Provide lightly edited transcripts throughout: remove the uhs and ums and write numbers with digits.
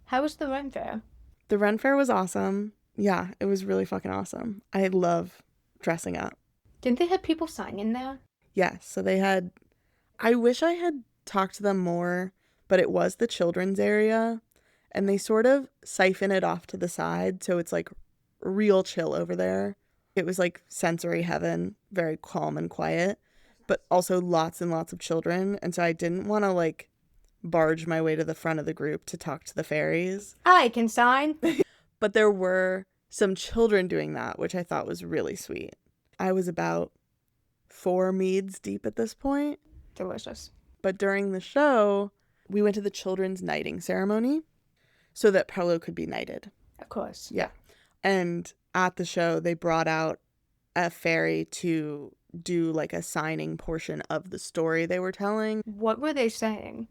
How was the run fair? The Ren Fair was awesome. Yeah, it was really fucking awesome. I love dressing up. Didn't they have people sign in there? Yes, so they had, I wish I had talked to them more, but it was the children's area, and they sort of siphon it off to the side, so it's like real chill over there. It was like sensory heaven, very calm and quiet, but also lots and lots of children, and so I didn't want to like barge my way to the front of the group to talk to the fairies. I can sign. But there were some children doing that, which I thought was really sweet. I was about 4 meads deep at this point. Delicious. But during the show, we went to the children's knighting ceremony so that Paolo could be knighted. Of course. Yeah. And at the show, they brought out a fairy to do like a signing portion of the story they were telling. What were they saying?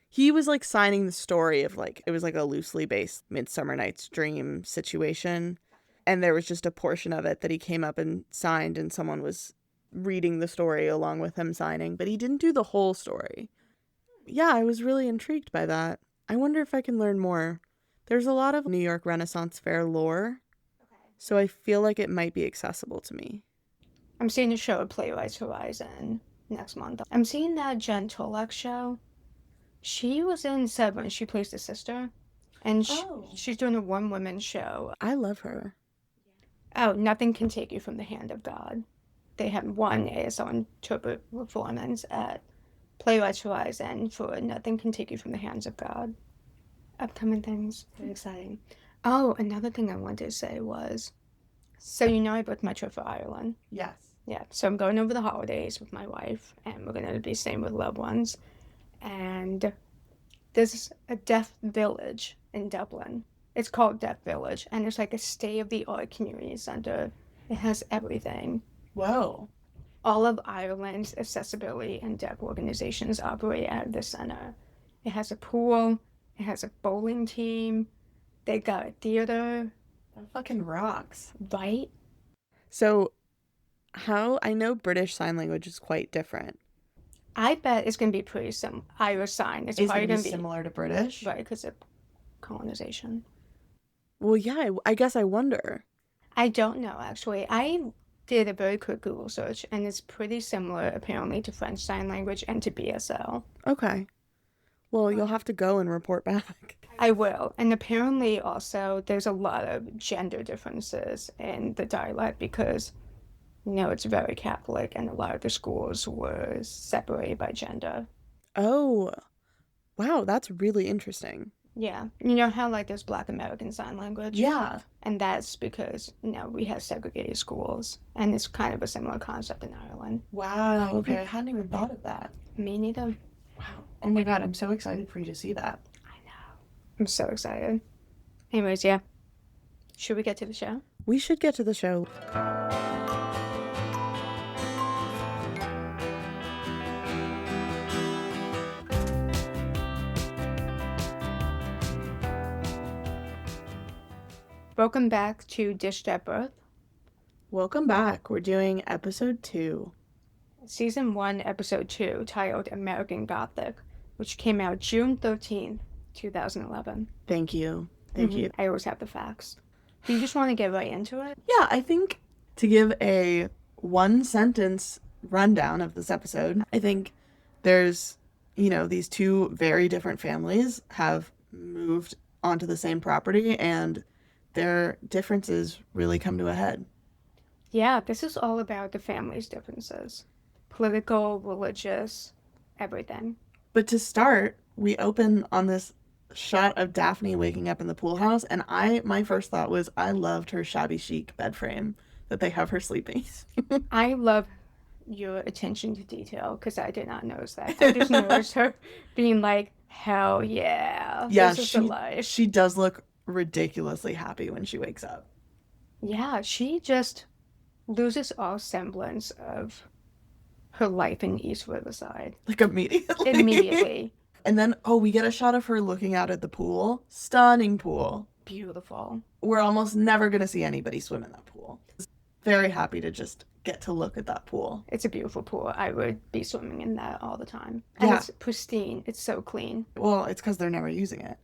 He was like signing the story of like, it was like a loosely based Midsummer Night's Dream situation. And there was just a portion of it that he came up and signed, and someone was reading the story along with him signing, but he didn't do the whole story. Yeah, I was really intrigued by that. I wonder if I can learn more. There's a lot of New York Renaissance Fair lore, so I feel like it might be accessible to me. I'm seeing a show at Playwrights Horizon next month. I'm seeing that Jen Tolek show. She was in Severance. She plays the sister. And she's doing a one-woman show. I love her. Oh, Nothing Can Take You from the Hand of God. They have one ASL interpret performance at Playwrights Horizon for Nothing Can Take You from the Hands of God. Upcoming things. Very exciting. Oh, another thing I wanted to say was, so you know I booked my trip for Ireland. Yes. Yeah, so I'm going over the holidays with my wife, and we're going to be staying with loved ones. And there's a deaf village in Dublin. It's called Deaf Village, and it's like a state-of-the-art community center. It has everything. Whoa. All of Ireland's accessibility and deaf organizations operate at the center. It has a pool. It has a bowling team. They got a theater. That fucking rocks. Right? So, I know British Sign Language is quite different. I bet it's going to be pretty similar. Irish Sign. It's probably going to be similar to British? right, because of colonization. Well, yeah, I guess I wonder. I don't know, actually. I did a very quick Google search, and it's pretty similar, apparently, to French Sign Language and to BSL. Okay. Well, you'll have to go and report back. I will. And apparently, also, there's a lot of gender differences in the dialect because, it's very Catholic, and a lot of the schools were separated by gender. Oh, wow, that's really interesting. Yeah. You know how, there's Black American Sign Language? Yeah. And that's because, we have segregated schools. And it's kind of a similar concept in Ireland. Wow, okay, I hadn't even thought of that. Me neither. Wow. Oh my God, I'm so excited for you to see that. I know. I'm so excited. Anyways, yeah. Should we get to the show? We should get to the show. Welcome back to Dished at Birth. Welcome back. We're doing episode 2. Season 1, episode 2, titled American Gothic, which came out June 13th, 2011. Thank you. Thank you. I always have the facts. Do you just want to get right into it? Yeah, I think to give a one-sentence rundown of this episode, I think there's, these two very different families have moved onto the same property, and their differences really come to a head. Yeah, this is all about the family's differences. Political, religious, everything. But to start, we open on this shot of Daphne waking up in the pool house, and my first thought was I loved her shabby chic bed frame that they have her sleeping. I love your attention to detail because I did not notice that. I just noticed her being like, hell yeah. Yeah, this is the life. she does look ridiculously happy when she wakes up. Yeah, she just loses all semblance of her life in East Riverside. Like immediately. Immediately. And then, we get a shot of her looking out at the pool. Stunning pool. Beautiful. We're almost never going to see anybody swim in that pool. Very happy to just get to look at that pool. It's a beautiful pool. I would be swimming in that all the time. And Yeah. it's pristine. It's so clean. Well, it's because they're never using it.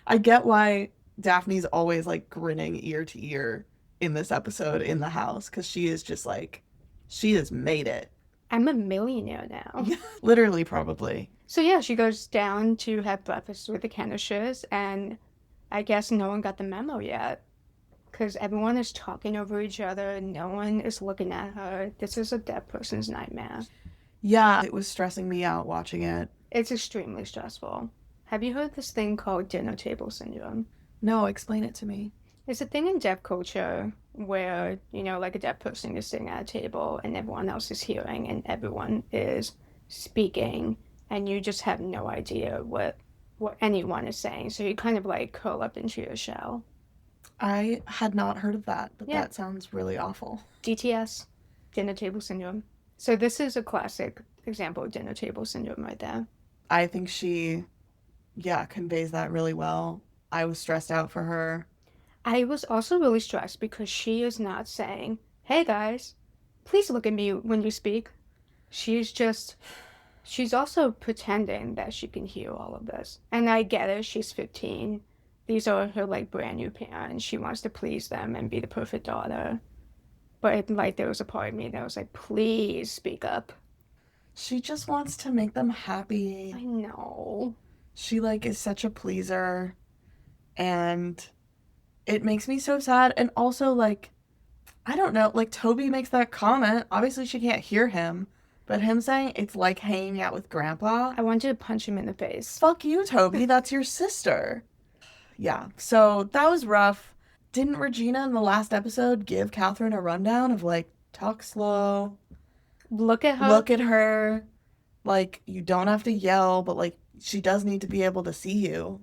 I get why Daphne's always like grinning ear to ear in this episode in the house, because she is just like, she has made it. I'm a millionaire now. Literally, probably. So yeah, she goes down to have breakfast with the Kennishers, and I guess no one got the memo yet. Because everyone is talking over each other, no one is looking at her. This is a dead person's nightmare. Yeah, it was stressing me out watching it. It's extremely stressful. Have you heard this thing called dinner table syndrome? No, explain it to me. It's a thing in deaf culture where, like a deaf person is sitting at a table and everyone else is hearing and everyone is speaking and you just have no idea what anyone is saying. So you kind of like curl up into your shell. I had not heard of that, but Yeah. that sounds really awful. DTS, dinner table syndrome. So this is a classic example of dinner table syndrome right there. I think she, yeah, conveys that really well. I was stressed out for her. I was also really stressed because she is not saying, hey guys, please look at me when you speak. She's also pretending that she can hear all of this. And I get it, she's 15. These are her like brand new parents. She wants to please them and be the perfect daughter. But like there was a part of me that was like, please speak up. She just wants to make them happy. I know. She like is such a pleaser, and it makes me so sad. And also like, I don't know, like Toby makes that comment. Obviously she can't hear him, but him saying it's like hanging out with grandpa. I wanted to punch him in the face. Fuck you, Toby. That's your sister. Yeah, so that was rough. Didn't Regina in the last episode give Catherine a rundown of like, talk slow, Look at her. look at her, like, you don't have to yell, but like, she does need to be able to see you.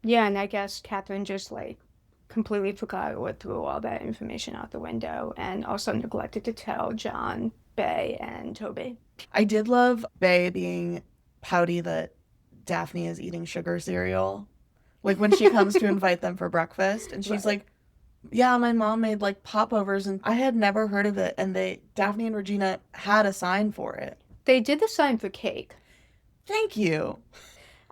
Yeah, and I guess Catherine just like completely forgot or threw all that information out the window and also neglected to tell John, Bay, and Toby. I did love Bay being pouty that Daphne is eating sugar cereal. Like when she comes to invite them for breakfast, and she's Right. like, yeah, my mom made like popovers, and I had never heard of it, and Daphne and Regina had a sign for it. They did the sign for cake. Thank you.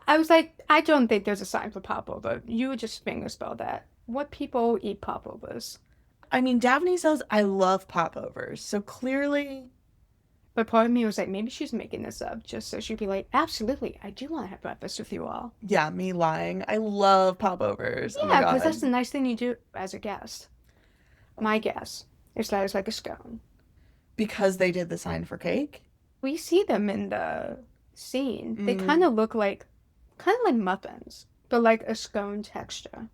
I was like, I don't think there's a sign for popover. You would just fingerspell that. What people eat popovers? I mean, Daphne says I love popovers, so clearly, But part of me was like, maybe she's making this up just so she'd be like, absolutely, I do want to have breakfast with you all. yeah, me lying. I love popovers. Oh my Yeah, God. because that's the nice thing you do as a guest. My guess is that it's like a scone. Because they did the sign for cake. We see them in the scene. They Mm. kind of look like muffins, but like a scone texture.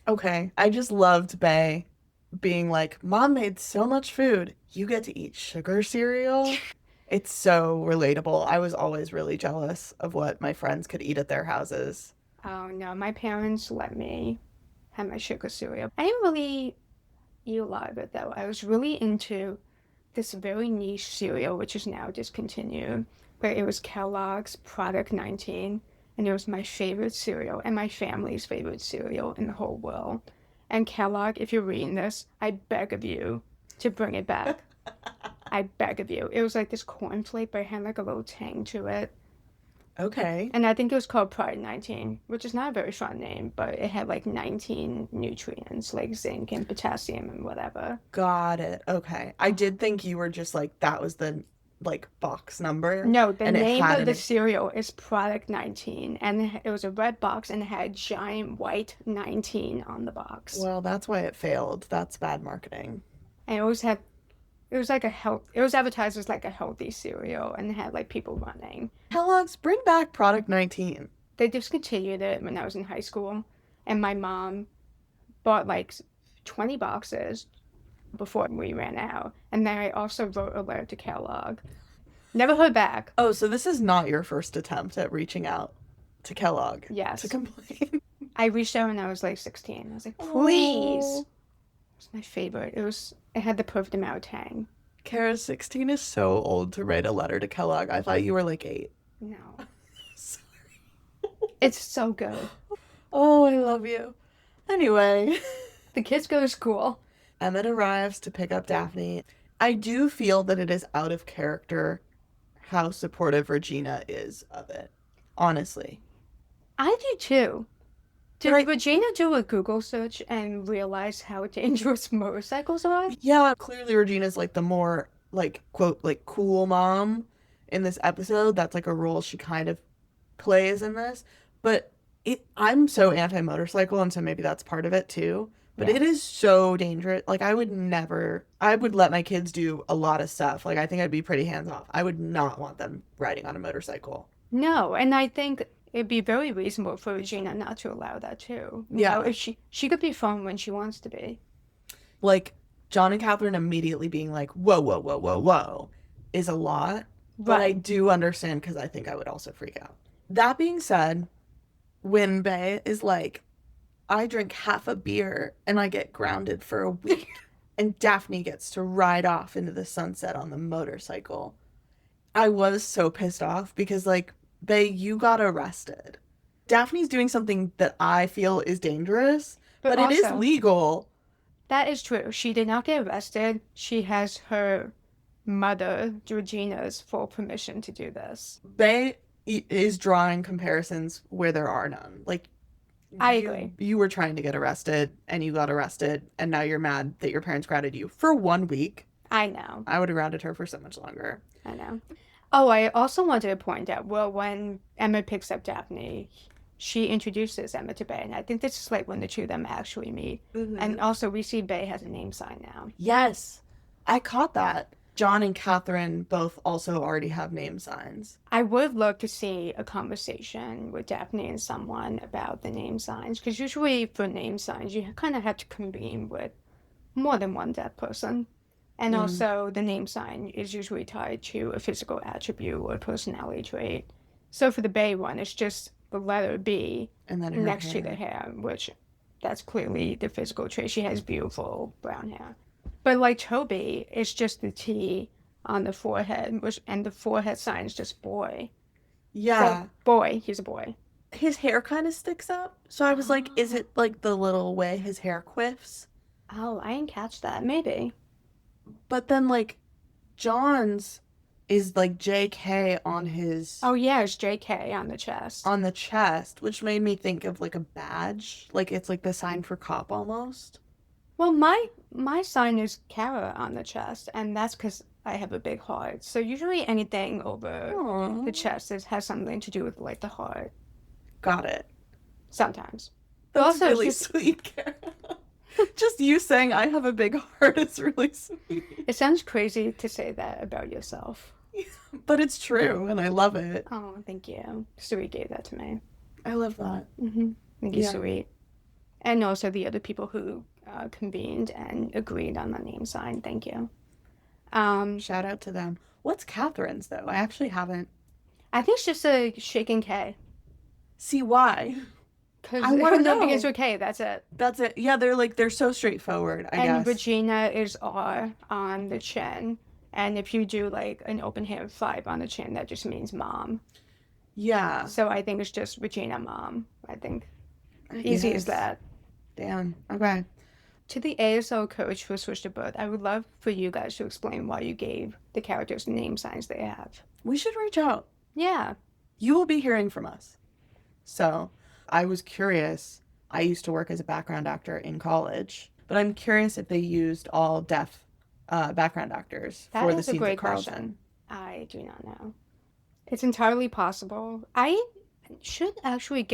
Okay. I just loved Bay being like, Mom made so much food. You get to eat sugar cereal. It's so relatable. I was always really jealous of what my friends could eat at their houses. Oh no, my parents let me have my sugar cereal. I didn't really eat a lot of it though. I was really into this very niche cereal, which is now discontinued, but it was Kellogg's Product 19, and it was my favorite cereal and my family's favorite cereal in the whole world. And Kellogg, if you're reading this, I beg of you to bring it back. I beg of you. It was like this cornflake, but it had like a little tang to it. Okay. And I think it was called Product 19, which is not a very fun name, but it had like 19 nutrients, like zinc and potassium and whatever. Got it. Okay. I did think you were just like, that was the like box number. No, the And it name had of the an- cereal is Product 19, and it was a red box and it had giant white 19 on the box. Well, that's why it failed. That's bad marketing. And it was like it was advertised as like a healthy cereal and it had like people running. Kellogg's, bring back Product 19. They discontinued it when I was in high school, and my mom bought like 20 boxes before we ran out. And then I also wrote a letter to Kellogg. Never heard back. Oh, so this is not your first attempt at reaching out to Kellogg Yes. to complain. I reached out when I was like 16. I was like, please. Oh. It's my favorite. It had the perfect amount of tang. Kara, 16 is so old to write a letter to Kellogg. I thought you were like 8. No. It's so good. Oh, I love you. Anyway, The kids go to school. Emmett arrives to pick up Daphne. I do feel that it is out of character how supportive Regina is of it. Honestly. I do too. Did Right. Regina do a Google search and realize how dangerous motorcycles are? Yeah, clearly Regina's like the more like quote like cool mom in this episode. That's like a role she kind of plays in this. But I'm so anti motorcycle, and so maybe that's part of it too. But Yeah. it is so dangerous. Like I would let my kids do a lot of stuff. Like I think I'd be pretty hands off. I would not want them riding on a motorcycle. No, and I think it'd be very reasonable for Regina not to allow that too. You know, Yeah. if she could be fun when she wants to be. Like John and Catherine immediately being like, whoa, whoa, whoa, whoa, whoa, is a lot. But I Right. do understand because I think I would also freak out. That being said, when Bay is like, I drink half a beer and I get grounded for a week, and Daphne gets to ride off into the sunset on the motorcycle, I was so pissed off because, like, Bay, you got arrested. Daphne's doing something that I feel is dangerous, But but it is also, legal. that is true. She did not get arrested. She has her mother, Regina's, full permission to do this. Bay is drawing comparisons where there are none. Like, I agree. you were trying to get arrested and you got arrested, and now you're mad that your parents grounded you for 1 week. I know. I would have grounded her for so much longer. I know. Oh, I also wanted to point out, well, when Emma picks up Daphne, she introduces Emma to Bay, and I think this is like when the two of them actually meet. And also, we see Bay has a name sign now. Yes, I caught that. John and Catherine both also already have name signs. I would love to see a conversation with Daphne and someone about the name signs, because usually for name signs, you kind of have to convene with more than one deaf person. And also, the name sign is usually tied to a physical attribute or personality trait. So for the Bay one, it's just the letter B And then her next to the hair. hair, which that's clearly the physical trait. She has beautiful brown hair. But like Toby, it's just the T on the forehead, and the forehead sign is just boy. Yeah. So, boy, he's a boy. His hair kind of sticks up. So I was like, is it like the little way his hair quiffs? Oh, I didn't catch that. Maybe. But then, like, John's is like JK on his Oh, yeah, it's JK on the chest. on the chest, which made me think of like a badge. Like it's like the sign for cop almost. Well, my sign is Kara on the chest, and that's because I have a big heart. So usually anything over Aww. the chest has something to do with like the heart. Got it. Sometimes. That's also, really just- sweet, Kara. Just you saying I have a big heart is really sweet. It sounds crazy to say that about yourself. But it's true, and I love it. Oh, thank you. Sweet gave that to me. I love that. Thank you, Yeah. Sweet. And also the other people who convened and agreed on the name sign. Thank you. Shout out to them. What's Catherine's though? I actually haven't. I think it's just a shaking K. See why? Because I wanna no know. begins with K, that's it. That's it. Yeah, they're so straightforward, I And guess. Regina is R on the chin. And if you do like an open hand 5 on the chin, that just means mom. Yeah. So I think it's just Regina mom. I think I easy as guess. that. Damn. Okay. To the ASL coach who switched to birth, I would love for you guys to explain why you gave the characters the name signs they have. We should reach out. Yeah. You will be hearing from us. So, I was curious. I used to work as a background actor in college, but I'm curious if they used all deaf background actors That for the is a scenes great at Carlton. question. I do not know. It's entirely possible. I should actually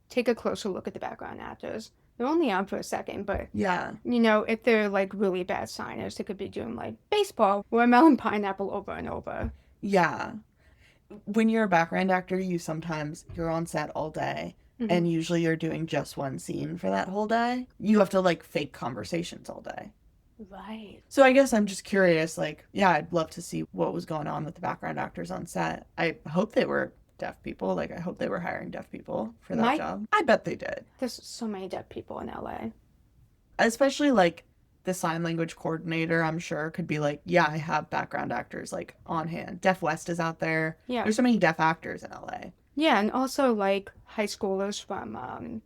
take a closer look at the background actors. They're only on for a second, but Yeah. you know, if they're like really bad signers, they could be doing like baseball, watermelon, pineapple over and over. Yeah. When you're a background actor, you're on set all day, Mhm. and usually you're doing just one scene for that whole day. You have to like fake conversations all day. Right. So I guess I'm just curious, like, yeah, I'd love to see what was going on with the background actors on set. I hope they were deaf people. Like, I hope they were hiring deaf people for that job. I bet they did. There's so many deaf people in LA. Especially, like, the sign language coordinator, I'm sure, could be like, yeah, I have background actors, like, on hand. Deaf West is out there. Yeah. There's so many deaf actors in LA. Yeah, and also like high schoolers from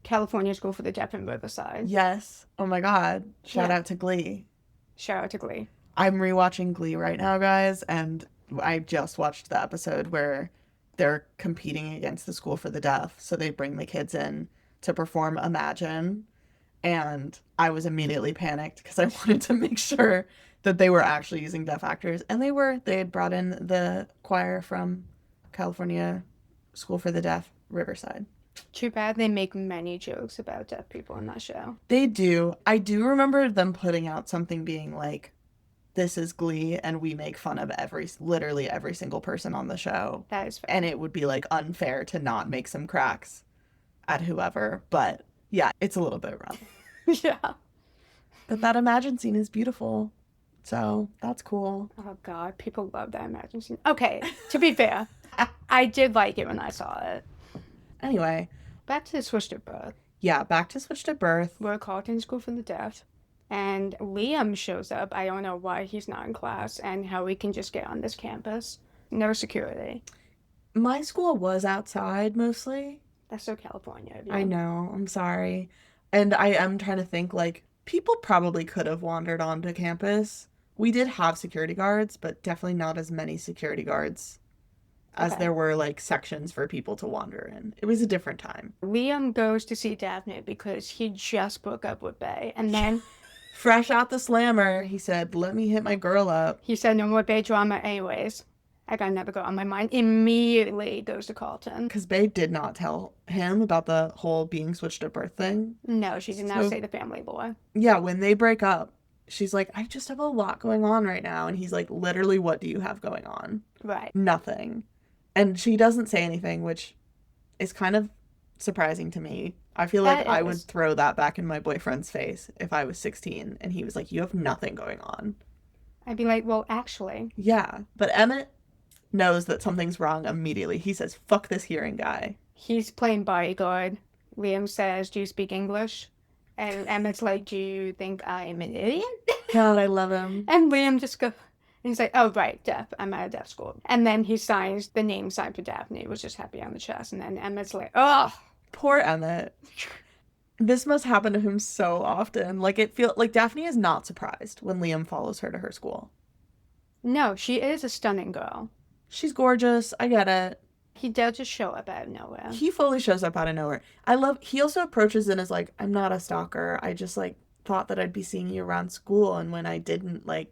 California School for the Deaf in Riverside. Yes. Oh my God. Shout Yeah. out to Glee. Shout out to Glee. I'm rewatching Glee right now, guys, and I just watched the episode where they're competing against the School for the Deaf. So they bring the kids in to perform Imagine, and I was immediately panicked because I wanted to make sure that they were actually using deaf actors, and they were. They had brought in the choir from California School for the Deaf, Riverside. Too bad they make many jokes about deaf people in that show. They do. I do remember them putting out something being like, this is Glee, and we make fun of literally every single person on the show. That is fair. And it would be like unfair to not make some cracks at whoever. But yeah, it's a little bit rough. Yeah. But that Imagine scene is beautiful. So that's cool. Oh God, people love that Imagine scene. Okay, to be fair, I did like it when I saw it. Anyway, Back to Switched at Birth. yeah, back to Switched at Birth. We're at Carlton School for the Deaf. And Liam shows up. I don't know why he's not in class and how we can just get on this campus. No security. My school was outside mostly. That's so California of you. I know. I'm sorry. And I am trying to think, like, people probably could have wandered onto campus. We did have security guards, but definitely not as many security guards as Okay. there were, like, sections for people to wander in. It was a different time. Liam goes to see Daphne because he just broke up with Bay. And then Fresh out the slammer, he said, let me hit my girl up. he said, no more Bay drama anyways. I got another girl on my mind. Immediately goes to Carlton. Because Bae did not tell him about the whole being switched at birth thing. No, she did not So- say the family law. Yeah, when they break up, she's like, I just have a lot going on right now. And he's like, literally, what do you have going on? Right. Nothing. And she doesn't say anything, which is kind of surprising to me. I feel like That I would is. throw that back in my boyfriend's face if I was 16 and he was like, you have nothing going on. I'd be like, well, actually. Yeah. But Emmett knows that something's wrong immediately. He says, fuck this hearing guy. He's playing bodyguard. Liam says, do you speak English? And Emmett's like, do you think I'm an idiot? God, I love him. And Liam just goes, and he's like, oh, right, deaf. I'm at a deaf school. And then he signs the name sign for Daphne, which is happy on the chest. And then Emmett's like, oh, Poor Emmett. This must happen to him so often. Like, it feels like Daphne is not surprised when Liam follows her to her school. no, she is a stunning girl. She's gorgeous. I get it. He does just show up out of nowhere. He fully shows up out of nowhere. He also approaches it as like, I'm not a stalker. I just like thought that I'd be seeing you around school. And when I didn't, like,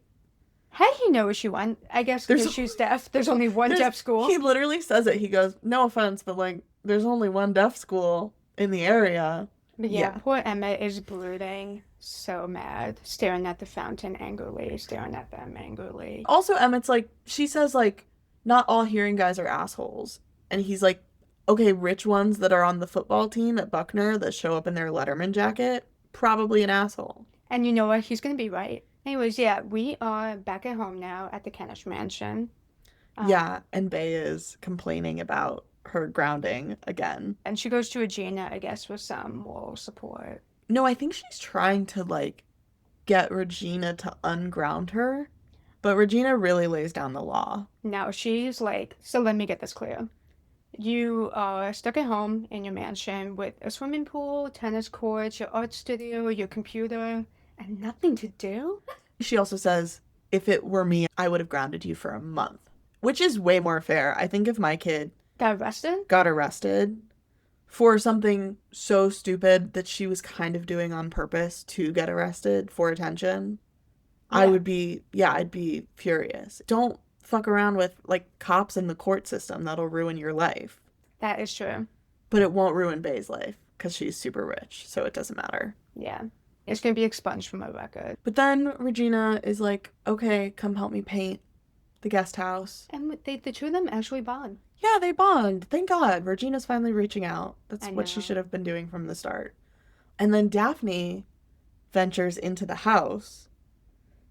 How did he know where she went? I guess because There's- she's deaf. There's only one there's- deaf school. he literally says it. He goes, no offense, but like, there's only one deaf school in the area. But yeah, Yeah. poor Emmett is brooding, so mad, staring at the fountain angrily, staring at them angrily. Also, Emmett's like, she says, like, not all hearing guys are assholes. And he's like, okay, rich ones that are on the football team at Buckner that show up in their Letterman jacket, probably an asshole. And you know what? He's gonna be right. Anyways, yeah, we are back at home now at the Kenish Mansion. Yeah, and Bae is complaining about her grounding again. And she goes to Regina, I guess, with some moral support. No, I think she's trying to, like, get Regina to unground her, but Regina really lays down the law. Now she's like, so let me get this clear. You are stuck at home in your mansion with a swimming pool, tennis courts, your art studio, your computer, and nothing to do? She also says, if it were me, I would have grounded you for a month, which is way more fair. I think if my kid Got arrested? got arrested for something so stupid that she was kind of doing on purpose to get arrested for attention, I Yeah. would be, I'd be furious. Don't fuck around with, like, cops in the court system. That'll ruin your life. That is true. But it won't ruin Bae's life because she's super rich, so it doesn't matter. Yeah. It's gonna be expunged from my record. But then Regina is like, okay, come help me paint the guest house. And the two of them actually bond. Yeah, they bond. Thank God. Regina's finally reaching out. That's I what she know. should have been doing from the start. And then Daphne ventures into the house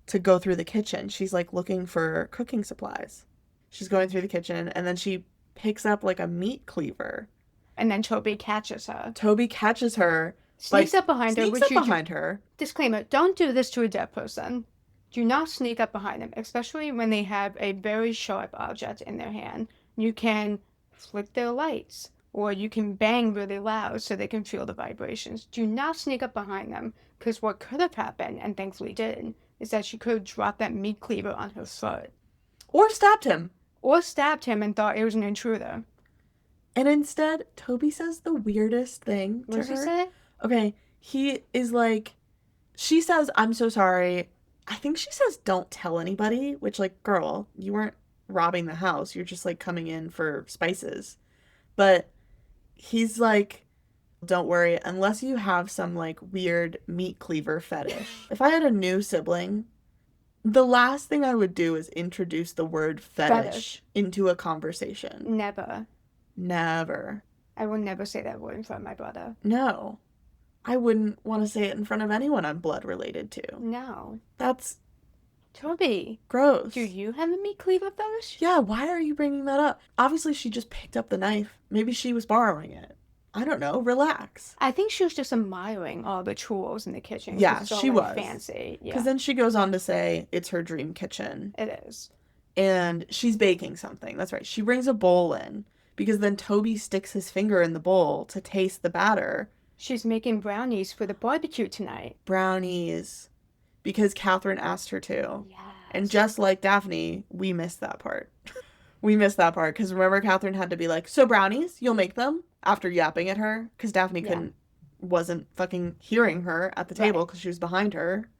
to go through the kitchen. She's like looking for cooking supplies. She's going through the kitchen and then she picks up like a meat cleaver. And then Toby catches her. Toby catches her, Sneaks up behind her, sneaks which up you behind her. disclaimer, don't do this to a deaf person. Do not sneak up behind them, especially when they have a very sharp object in their hand. You can flick their lights, or you can bang really loud so they can feel the vibrations. Do not sneak up behind them, because what could have happened, and thankfully did, is that she could have dropped that meat cleaver on her foot. Or stabbed him. Or stabbed him and thought it was an intruder. And instead, Toby says the weirdest thing to What did she her. say? Okay, he is like, she says, I'm so sorry. I think she says, don't tell anybody, which, like, girl, you weren't robbing the house. You're just, like, coming in for spices. But he's like, don't worry, unless you have some, like, weird meat cleaver fetish. If I had a new sibling, the last thing I would do is introduce the word fetish into a conversation. Never. Never. I will never say that word in front of my brother. No. I wouldn't want to say it in front of anyone I'm blood related to. No. That's Toby, gross. do you have a meat cleaver fetish? Yeah, why are you bringing that up? Obviously, she just picked up the knife. Maybe she was borrowing it. I don't know. Relax. I think she was just admiring all the tools in the kitchen. Yeah, 'cause it's all, she like, was. fancy. Yeah, Because then she goes on to say it's her dream kitchen. it is. And she's baking something. That's right. She brings a bowl in because then Toby sticks his finger in the bowl to taste the batter. She's making brownies for the barbecue tonight. Brownies. Because Catherine asked her to. Yes. And just like Daphne, we missed that part. We missed that part because remember Catherine had to be like, so brownies, you'll make them? After yapping at her because Daphne wasn't fucking hearing her at the table because she was behind her.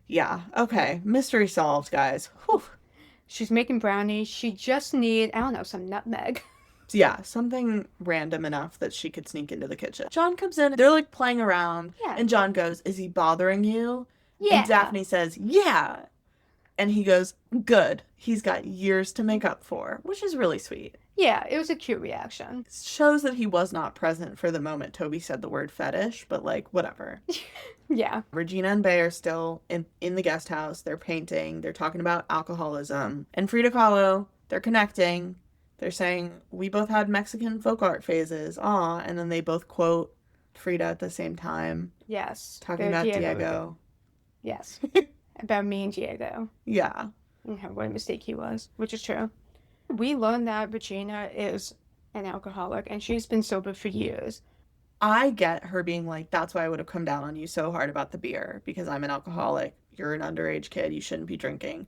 Yeah, okay. Mystery solved, guys. Whew. She's making brownies. She just need, I don't know, some nutmeg. Yeah, something random enough that she could sneak into the kitchen. John comes in, they're like playing around, Yeah. and John goes, is he bothering you? Yeah. And Daphne says, yeah. And he goes, good. He's got years to make up for, which is really sweet. Yeah, it was a cute reaction. It shows that he was not present for the moment Toby said the word fetish, but like, whatever. Yeah. Regina and Bay are still in the guest house. They're painting. They're talking about alcoholism. And Frida Kahlo, they're connecting. They're saying, we both had Mexican folk art phases. Aw. And then they both quote Frida at the same time. Yes. Talking about Diego. Yes. About me and Diego. Yeah. And what a mistake he was, which is true. We learned that Regina is an alcoholic and she's been sober for years. I get her being like, that's why I would have come down on you so hard about the beer, because I'm an alcoholic. You're an underage kid. You shouldn't be drinking.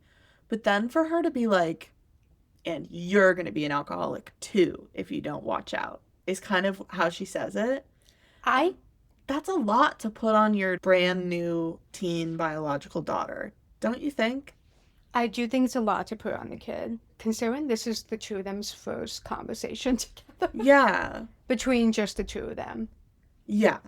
But then for her to be like, and you're going to be an alcoholic too if you don't watch out, is kind of how she says it. That's a lot to put on your brand new teen biological daughter, don't you think? I do think it's a lot to put on the kid, considering this is the two of them's first conversation together. Yeah. Between just the two of them. Yeah.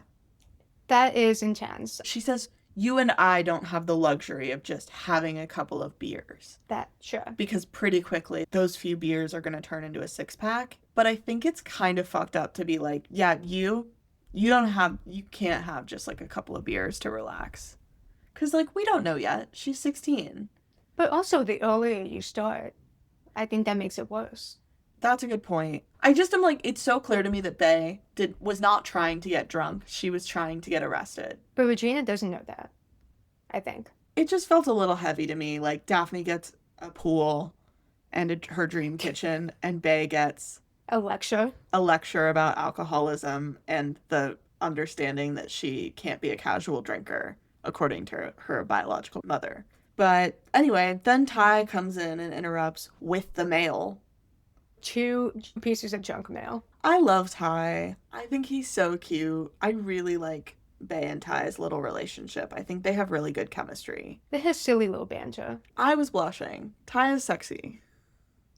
That is intense. She says, you and I don't have the luxury of just having a couple of beers. Sure. Because pretty quickly, those few beers are going to turn into a 6-pack. But I think it's kind of fucked up to be like, yeah, you can't have just like a couple of beers to relax. Because, like, we don't know yet. She's 16. But also, the earlier you start, I think that makes it worse. That's a good point. I just am like, it's so clear to me that Bay was not trying to get drunk. She was trying to get arrested. But Regina doesn't know that, I think. It just felt a little heavy to me. Like, Daphne gets a pool and her dream kitchen, and Bay gets a lecture about alcoholism and the understanding that she can't be a casual drinker, according to her biological mother. But anyway, then Ty comes in and interrupts with the mail. 2 pieces of junk mail. I love Ty. I think he's so cute. I really like Bay and Ty's little relationship. I think they have really good chemistry. They have silly little banter. I was blushing. Ty is sexy.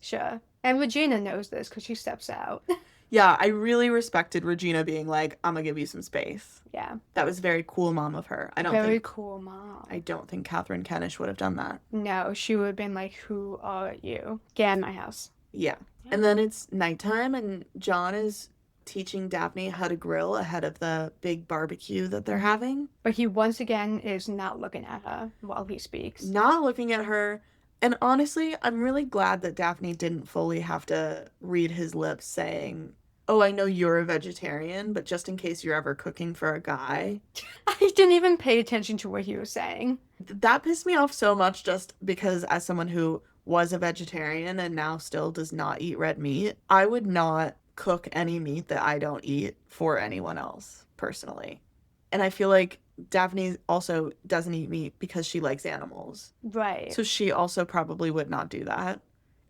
Sure. And Regina knows this because she steps out. Yeah, I really respected Regina being like, I'm gonna give you some space. Yeah. That was very cool mom of her. Very cool mom. I don't think Catherine Kennish would have done that. No, she would have been like, who are you? Get out of my house. Yeah. And then it's nighttime and John is teaching Daphne how to grill ahead of the big barbecue that they're having. But he once again is not looking at her while he speaks. Not looking at her. And honestly, I'm really glad that Daphne didn't fully have to read his lips saying, oh, I know you're a vegetarian, but just in case you're ever cooking for a guy. I didn't even pay attention to what he was saying. That pissed me off so much just because as someone who was a vegetarian and now still does not eat red meat, I would not cook any meat that I don't eat for anyone else, personally. And I feel like Daphne also doesn't eat meat because she likes animals. Right. So she also probably would not do that.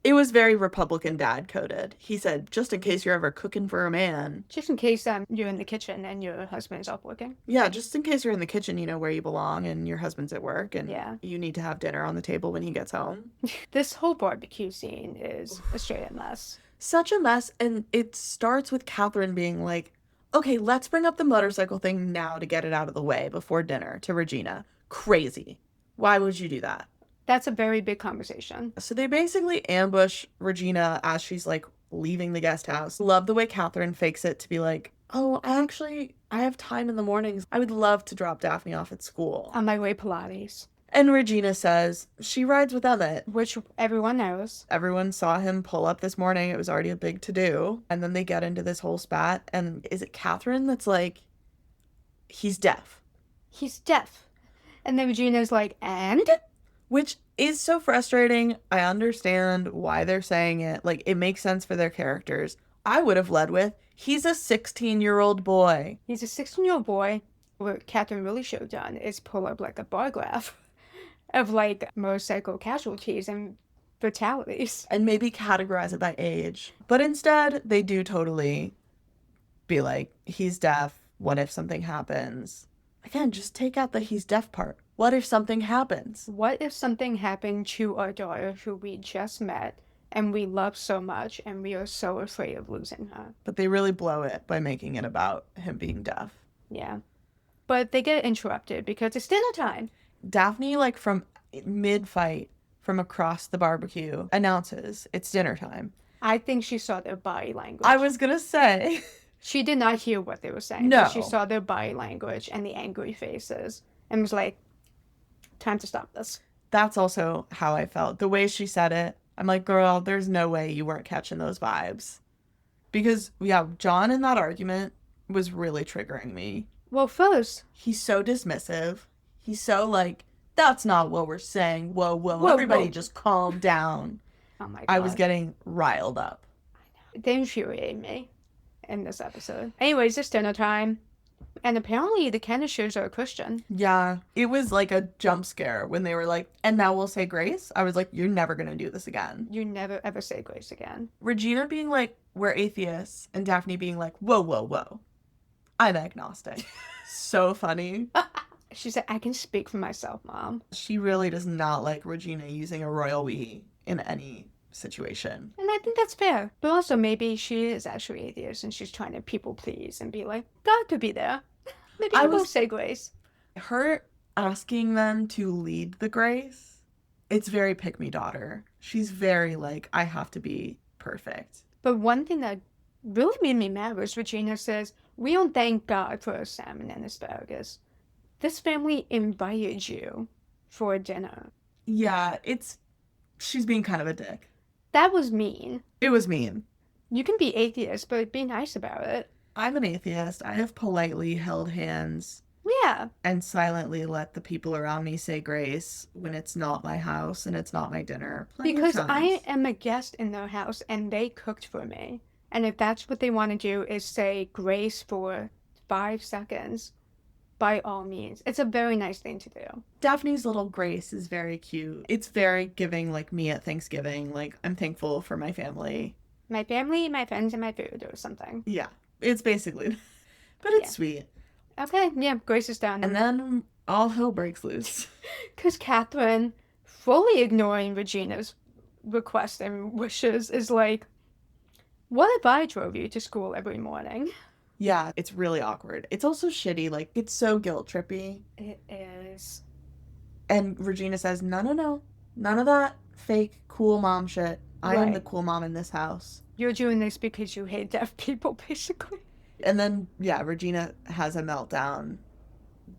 It was very Republican dad coded. He said, just in case you're ever cooking for a man. Just in case you're in the kitchen and your husband is off working. Yeah, just in case you're in the kitchen, you know where you belong and your husband's at work and Yeah. you need to have dinner on the table when he gets home. This whole barbecue scene is a straight up mess. Such a mess. And it starts with Catherine being like, okay, let's bring up the motorcycle thing now to get it out of the way before dinner to Regina. Crazy. Why would you do that? That's a very big conversation. So they basically ambush Regina as she's like leaving the guest house. Love the way Catherine fakes it to be like, oh, I have time in the mornings. I would love to drop Daphne off at school. On my way Pilates. And Regina says she rides with Emmett. Which everyone knows. Everyone saw him pull up this morning. It was already a big to-do. And then they get into this whole spat. And is it Catherine that's like, he's deaf? He's deaf. And then Regina's like, and? Which is so frustrating. I understand why they're saying it. Like, it makes sense for their characters. I would have led with, he's a 16-year-old boy. He's a 16-year-old boy. What Catherine really should have done is pull up like a bar graph of like motorcycle casualties and fatalities. And maybe categorize it by age. But instead, they do totally be like, he's deaf. What if something happens? Again, just take out the he's deaf part. What if something happens? What if something happened to our daughter who we just met and we love so much and we are so afraid of losing her? But they really blow it by making it about him being deaf. Yeah. But they get interrupted because it's dinner time. Daphne, like from mid-fight, from across the barbecue, announces it's dinner time. I think she saw their body language. I was gonna say. She did not hear what they were saying. No. But she saw their body language and the angry faces and was like, time to stop this. That's also how I felt. The way she said it, I'm like, girl, there's no way you weren't catching those vibes. Because, yeah, John in that argument was really triggering me. Well, first, He's so dismissive. He's so like, that's not what we're saying. Whoa, everybody whoa. just calm down. oh my God. I was getting riled up. They infuriated me in this episode. Anyways, it's dinner time. And apparently the Kennishers are Christian. Yeah, it was like a jump scare when they were like, and now we'll say grace. I was like, you're never going to do this again. You never ever say grace again. Regina being like, we're atheists, and Daphne being like, whoa. I'm agnostic. So funny. She said, I can speak for myself, Mom. She really does not like Regina using a royal we in any situation. And I think that's fair. But also maybe she is actually atheist and she's trying to people please and be like, God could be there. Maybe I will say grace. Her asking them to lead the grace, it's very pick me daughter. She's very like, I have to be perfect. But one thing that really made me mad was Regina says, we don't thank God for our salmon and asparagus. This family invited you for dinner. Yeah, she's being kind of a dick. That was mean. It was mean. You can be atheist, but be nice about it. I'm an atheist. I have politely held hands Yeah. and silently let the people around me say grace when it's not my house and it's not my dinner. Plenty of Because times. I am a guest in their house and they cooked for me. And if that's what they want to do is say grace for 5 seconds, by all means. It's a very nice thing to do. Daphne's little grace is very cute. It's very giving, like me at Thanksgiving. Like, I'm thankful for my family. My family, my friends, and my food or something. Yeah, it's basically, but it's Yeah. sweet. Okay, yeah, grace is done. And then all hell breaks loose. Because Catherine, fully ignoring Regina's request and wishes, is like, what if I drove you to school every morning? Yeah, it's really awkward. It's also shitty. Like, it's so guilt trippy. It is. And Regina says, no. None of that fake cool mom shit. I am Right. the cool mom in this house. You're doing this because you hate deaf people, basically. And then, yeah, Regina has a meltdown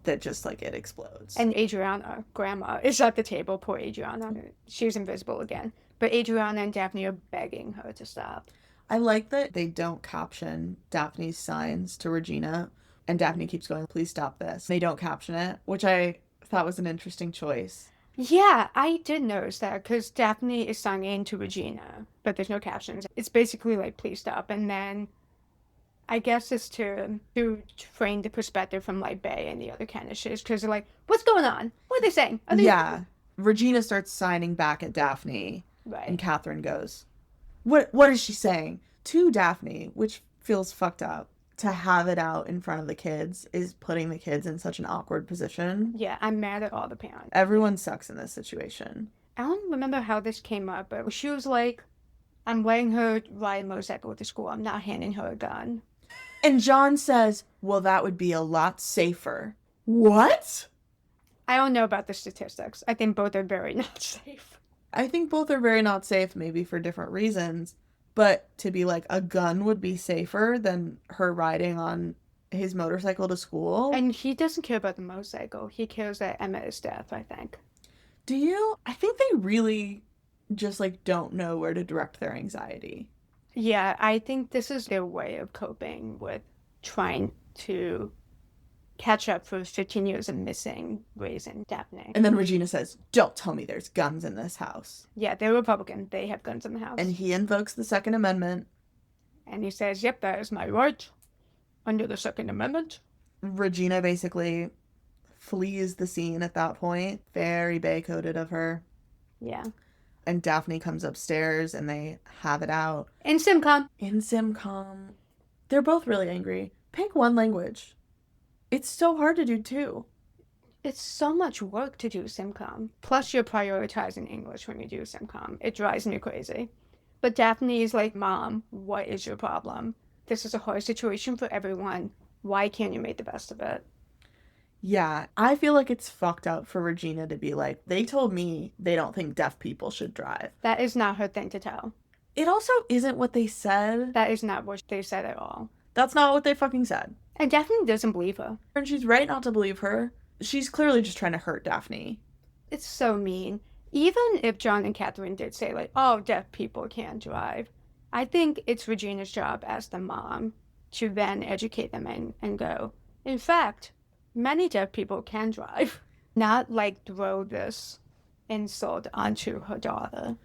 that just, like, it explodes. And Adriana, grandma, is at the table. Poor Adriana. She's invisible again. But Adriana and Daphne are begging her to stop. I like that they don't caption Daphne's signs to Regina, and Daphne keeps going, please stop this. They don't caption it, which I thought was an interesting choice. Yeah, I did notice that because Daphne is signing to Regina, but there's no captions. It's basically like, please stop. And then I guess it's to frame the perspective from like Bay and the other Kennishers because they're like, what's going on? What are they saying? Are they... Yeah. Regina starts signing back at Daphne, Right. And Catherine goes, What is she saying? To Daphne, which feels fucked up. To have it out in front of the kids is putting the kids in such an awkward position. Yeah, I'm mad at all the parents. Everyone sucks in this situation. I don't remember how this came up, but she was like, I'm letting her ride a motorcycle to school. I'm not handing her a gun. And John says, well, that would be a lot safer. What? I don't know about the statistics. I think both are very not safe. I think both are very not safe, maybe for different reasons. But to be like, a gun would be safer than her riding on his motorcycle to school. And he doesn't care about the motorcycle. He cares that Emma is deaf, I think. Do you? I think they really just like don't know where to direct their anxiety. Yeah, I think this is their way of coping with trying to catch up for 15 years of missing raising Daphne. And then Regina says, don't tell me there's guns in this house. Yeah, they're Republican. They have guns in the house. And he invokes the Second Amendment. And he says, yep, that is my right under the Second Amendment. Regina basically flees the scene at that point. Very Bay-coded of her. Yeah. And Daphne comes upstairs and they have it out. In SimCom. In SimCom. They're both really angry. Pick one language. It's so hard to do two. It's so much work to do SimCom. Plus you're prioritizing English when you do SimCom. It drives me crazy. But Daphne is like, Mom, what is your problem? This is a hard situation for everyone. Why can't you make the best of it? Yeah, I feel like it's fucked up for Regina to be like, they told me they don't think deaf people should drive. That is not her thing to tell. It also isn't what they said. That is not what they said at all. That's not what they fucking said. And Daphne doesn't believe her. And she's right not to believe her. She's clearly just trying to hurt Daphne. It's so mean. Even if John and Catherine did say, like, oh, deaf people can't drive, I think it's Regina's job as the mom to then educate them and go, in fact, many deaf people can drive. Not, like, throw this insult onto her daughter.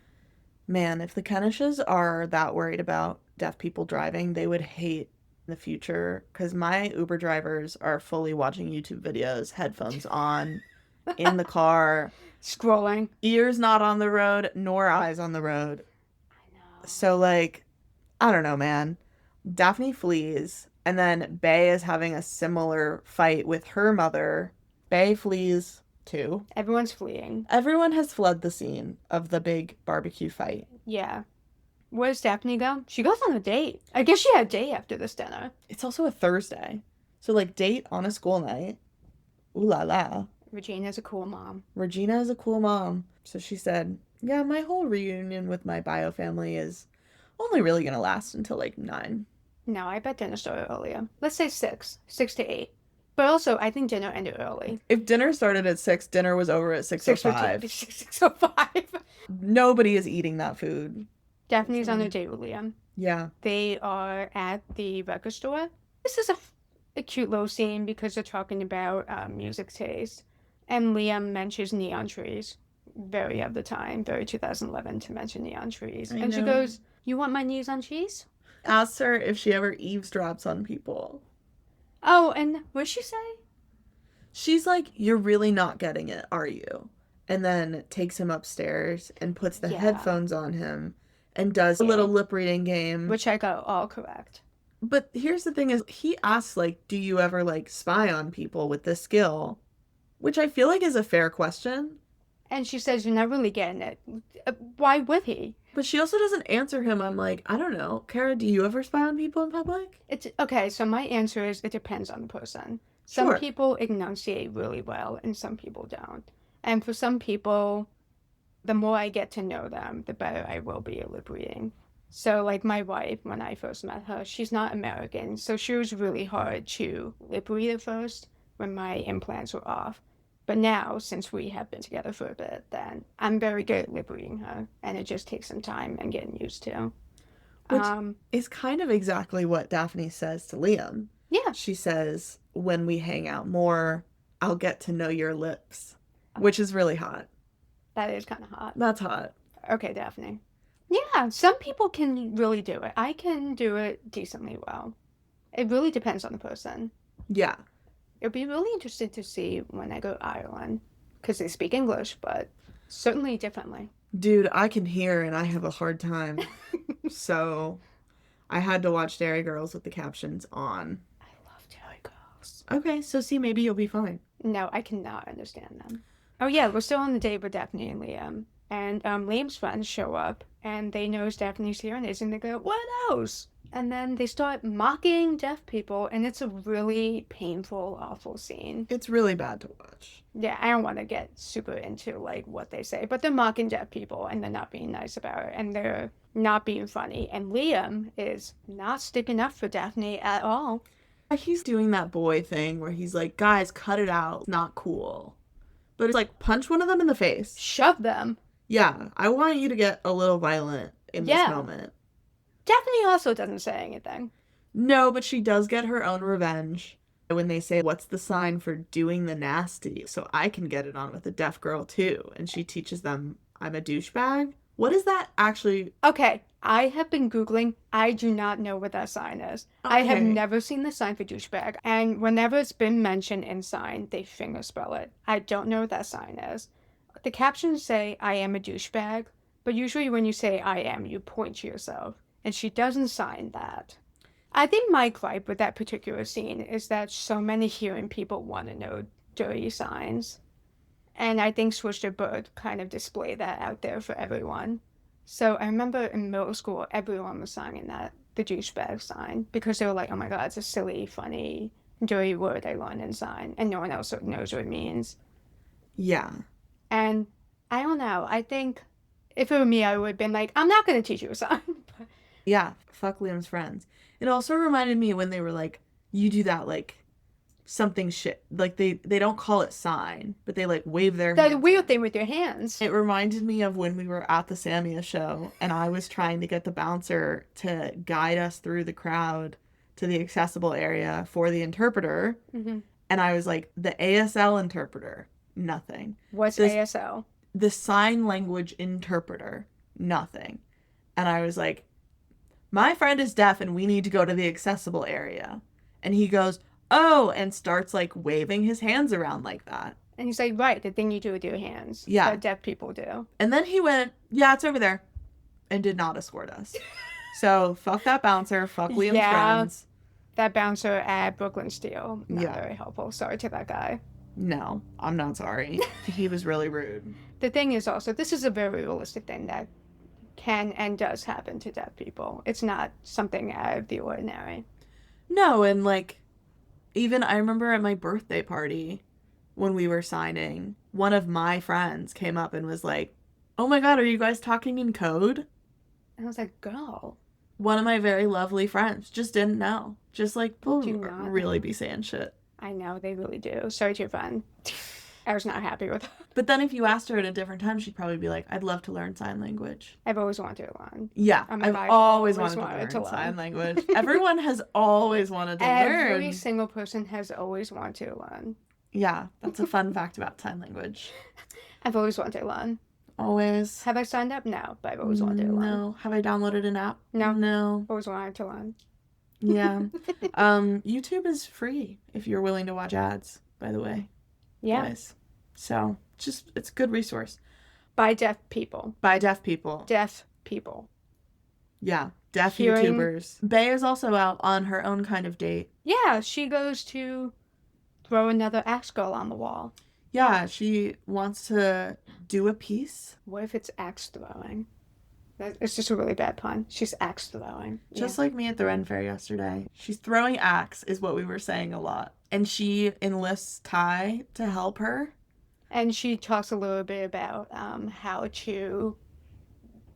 Man, if the Kenishes are that worried about deaf people driving, they would hate the future. Because my Uber drivers are fully watching YouTube videos, headphones on, in the car. Scrolling. Ears not on the road, nor eyes on the road. I know. So, like, I don't know, man. Daphne flees, and then Bay is having a similar fight with her mother. Bay flees, too. Everyone's fleeing. Everyone has fled the scene of the big barbecue fight. Yeah. Where does Daphne go? She goes on a date. I guess she had a date after this dinner. It's also a Thursday. So, like, date on a school night. Ooh la la. Regina's a cool mom. Regina is a cool mom. So she said, yeah, my whole reunion with my bio family is only really going to last until, like, 9. No, I bet dinner started earlier. Let's say 6. 6 to 8. But also, I think dinner ended early. If dinner started at 6, dinner was over at 6:05. 6:05. Nobody is eating that food. Daphne's on a date with Liam. Yeah. They are at the record store. This is a cute little scene because they're talking about music taste. And Liam mentions neon trees. Very of the time, very 2011 to mention neon trees. And she goes, you want my neon trees? Asks her if she ever eavesdrops on people. Oh, and what'd she say? She's like, you're really not getting it, are you? And then takes him upstairs and puts the headphones on him and does a little lip reading game. Which I got all correct. But here's the thing is, he asks, like, do you ever, like, spy on people with this skill? Which I feel like is a fair question. And she says, you're not really getting it. Why would he? But she also doesn't answer him. I'm like, I don't know. Kara, do you ever spy on people in public? It's okay, so my answer is it depends on the person. Some Sure. people enunciate really well and some people don't. And for some people, the more I get to know them, the better I will be at lip reading. So like my wife, when I first met her, she's not American, so she was really hard to lip read at first when my implants were off. But now, since we have been together for a bit, then I'm very good at lip reading her, and it just takes some time and getting used to. Which is kind of exactly what Daphne says to Liam. Yeah. She says, when we hang out more, I'll get to know your lips, which is really hot. That is kind of hot. That's hot. Okay, Daphne. Yeah, some people can really do it. I can do it decently well. It really depends on the person. Yeah. It'll be really interesting to see when I go to Ireland, because they speak English, but certainly differently. Dude, I can hear and I have a hard time. So I had to watch Dairy Girls with the captions on. I love Dairy Girls. Okay, so see, maybe you'll be fine. No, I cannot understand them. Oh yeah, we're still on the date with Daphne and Liam. And Liam's friends show up and they notice Daphne's here and they go, "What else?" And then they start mocking deaf people and it's a really painful, awful scene. It's really bad to watch. Yeah, I don't want to get super into like what they say, but they're mocking deaf people and they're not being nice about it and they're not being funny. And Liam is not sticking up for Daphne at all. He's doing that boy thing where he's like, guys, cut it out. Not cool. But it's like, punch one of them in the face. Shove them. Yeah, I want you to get a little violent in this moment. Daphne also doesn't say anything. No, but she does get her own revenge when they say, what's the sign for doing the nasty? So I can get it on with a deaf girl too. And she teaches them, I'm a douchebag. What is that actually? Okay, I have been Googling. I do not know what that sign is. Okay. I have never seen the sign for douchebag. And whenever it's been mentioned in sign, they fingerspell it. I don't know what that sign is. The captions say, I am a douchebag. But usually when you say I am, you point to yourself. And she doesn't sign that. I think my gripe with that particular scene is that so many hearing people want to know dirty signs. And I think Swisher Bird kind of displayed that out there for everyone. So I remember in middle school, everyone was signing that, the douchebag sign, because they were like, oh my god, it's a silly, funny, dirty word I learned in sign, and no one else knows what it means. Yeah. And I don't know, I think if it were me, I would have been like, I'm not going to teach you a sign. Yeah, fuck Liam's friends. It also reminded me when they were like, you do that, like, something shit. Like, they don't call it sign, but they, like, wave their hands. That weird thing with your hands. It reminded me of when we were at the Samia show, and I was trying to get the bouncer to guide us through the crowd to the accessible area for the interpreter. Mm-hmm. And I was like, the ASL interpreter, nothing. What's ASL? The sign language interpreter, nothing. And I was like, my friend is deaf and we need to go to the accessible area. And he goes, oh, and starts like waving his hands around like that. And he's like, right, the thing you do with your hands. Yeah. That deaf people do. And then he went, yeah, it's over there. And did not escort us. So fuck that bouncer, fuck Liam's friends. That bouncer at Brooklyn Steel, not very helpful. Sorry to that guy. No, I'm not sorry. He was really rude. The thing is also, this is a very realistic thing that can and does happen to deaf people. It's not something out of the ordinary. No, and like, even I remember at my birthday party when we were signing, one of my friends came up and was like, oh my god, are you guys talking in code? And I was like, girl. One of my very lovely friends just didn't know. Just like, really know. Be saying shit. I know, they really do. Sorry to your friend. I was not happy with her. But then if you asked her at a different time, she'd probably be like, I'd love to learn sign language. I've always wanted to learn. Yeah, I've always wanted to learn sign language. Everyone has always wanted to learn. Every single person has always wanted to learn. Yeah, that's a fun fact about sign language. I've always wanted to learn. Always. Have I signed up? No, but I've always wanted to learn. No. Have I downloaded an app? No. Always wanted to learn. Yeah. YouTube is free if you're willing to watch ads, by the way. Yeah. Guys. So, it's a good resource. By deaf people. By deaf people. Deaf people. Yeah. Deaf YouTubers. Bae is also out on her own kind of date. Yeah, she goes to throw another axe girl on the wall. Yeah, she wants to do a piece. What if it's axe throwing? It's just a really bad pun. She's axe throwing. Just like me at the Ren Fair yesterday. She's throwing axe is what we were saying a lot. And she enlists Ty to help her. And she talks a little bit about how to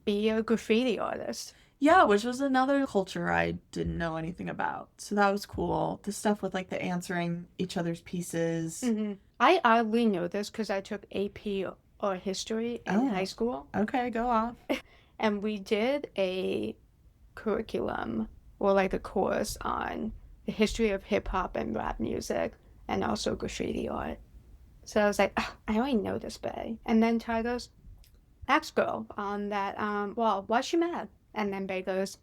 be a graffiti artist. Yeah, which was another culture I didn't know anything about. So that was cool. The stuff with like the answering each other's pieces. Mm-hmm. I oddly know this because I took AP or history in high school. Okay, go off. And we did a curriculum or like a course on the history of hip hop and rap music and also graffiti art. So I was like, I already know this, Bae. And then Ty goes, axe girl on that wall. Why's she mad? And then Bae goes,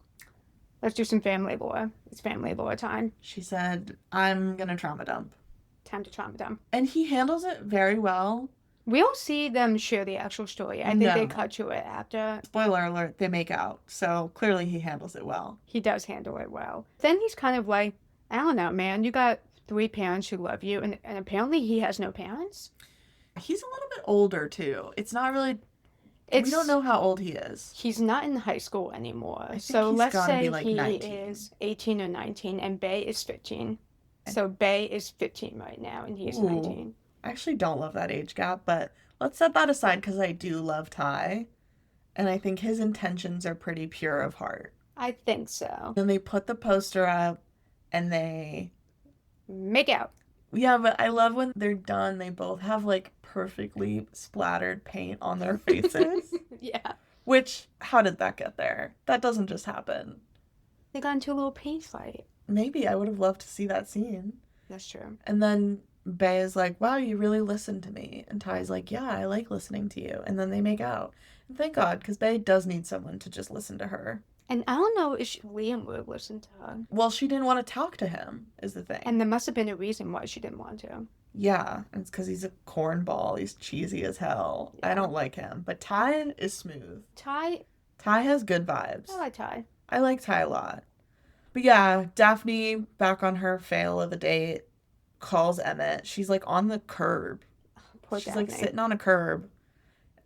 let's do some family lore. It's family lore time. She said, I'm gonna trauma dump. Time to trauma dump. And he handles it very well. We don't see them share the actual story. I think they No. cut to it after. Spoiler alert, they make out. So clearly he handles it well. He does handle it well. Then he's kind of like, I don't know, man. You got 3 parents who love you, and apparently he has no parents. He's a little bit older too. It's not really. It's, We don't know how old he is. He's not in high school anymore. think So he's let's gotta be, say like, he 19. is 18 or 19, and Bay is 15. So Bay is 15 right now, and he's Ooh. 19. I actually don't love that age gap, but let's set that aside because I do love Ty. And I think his intentions are pretty pure of heart. I think so. Then they put the poster up and they. Make out. Yeah, but I love when they're done, they both have like perfectly splattered paint on their faces. Yeah. Which, how did that get there? That doesn't just happen. They got into a little paint fight. Maybe I would have loved to see that scene. That's true. And then Bay is like, wow, you really listened to me. And Ty's like, yeah, I like listening to you. And then they make out. And thank God, because Bay does need someone to just listen to her. And I don't know if Liam would listen to her. Well, she didn't want to talk to him, is the thing. And there must have been a reason why she didn't want to. Yeah, it's because he's a cornball. He's cheesy as hell. I Yeah. don't like him. But Ty is smooth. Ty, Ty has good vibes. I like Ty. I like Ty a lot. But yeah, Daphne, back on her fail of a date, calls Emmett. She's like on the curb. Poor She's Daphne. like sitting on a curb.